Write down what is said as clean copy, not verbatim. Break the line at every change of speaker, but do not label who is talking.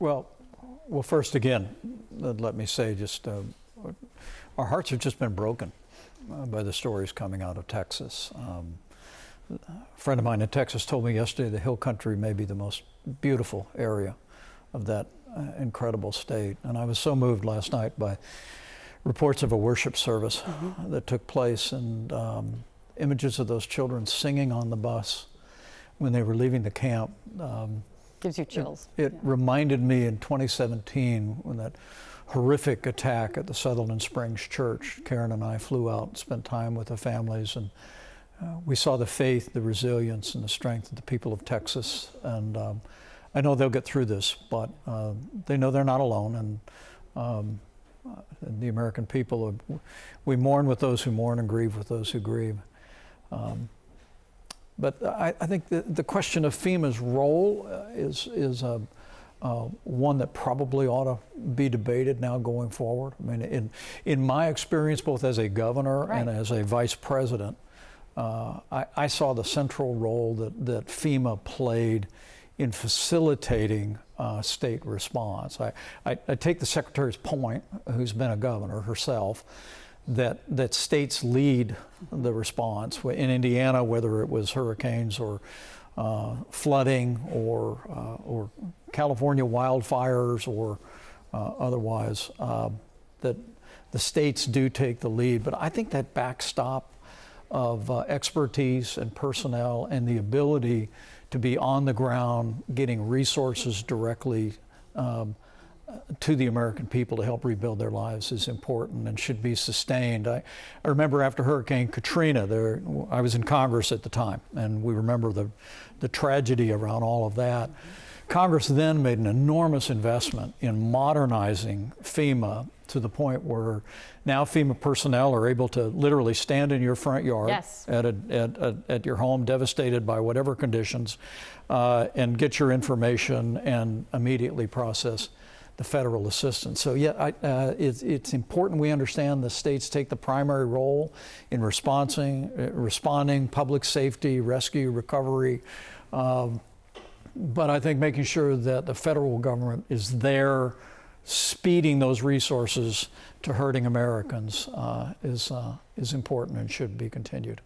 Well, first again, let me say just our hearts have just been broken by the stories coming out of Texas. A friend of mine in Texas told me yesterday the Hill Country may be the most beautiful area of that incredible state. And I was so moved last night by reports of a worship service that took place, and images of those children singing on the bus when they were leaving the camp.
Gives you chills.
It reminded me in 2017 when that horrific attack at the Sutherland Springs Church. Karen and I flew out and spent time with the families, and we saw the faith, the resilience, and the strength of the people of Texas. And I know they'll get through this, but they know they're not alone. And the American people, we mourn with those who mourn and grieve with those who grieve. But I think the question of FEMA's role is one that probably ought to be debated now going forward. I mean, in my experience, both as a governor and as a vice president, I saw the central role that FEMA played in facilitating state response. I take the Secretary's point, who's been a governor herself, that states lead the response. In Indiana, whether it was hurricanes or flooding or California wildfires or otherwise, that the states do take the lead. But I think that backstop of expertise and personnel and the ability to be on the ground, getting resources directly to the American people to help rebuild their lives is important and should be sustained. I remember after Hurricane Katrina, I was in Congress at the time, and we remember the tragedy around all of that. Congress then made an enormous investment in modernizing FEMA to the point where now FEMA personnel are able to literally stand in your front yard at your home, devastated by whatever conditions, and get your information and immediately process the federal assistance. So it's important we understand the states take the primary role in responding, public safety, rescue, recovery, but I think making sure that the federal government is there speeding those resources to hurting Americans is important and should be continued.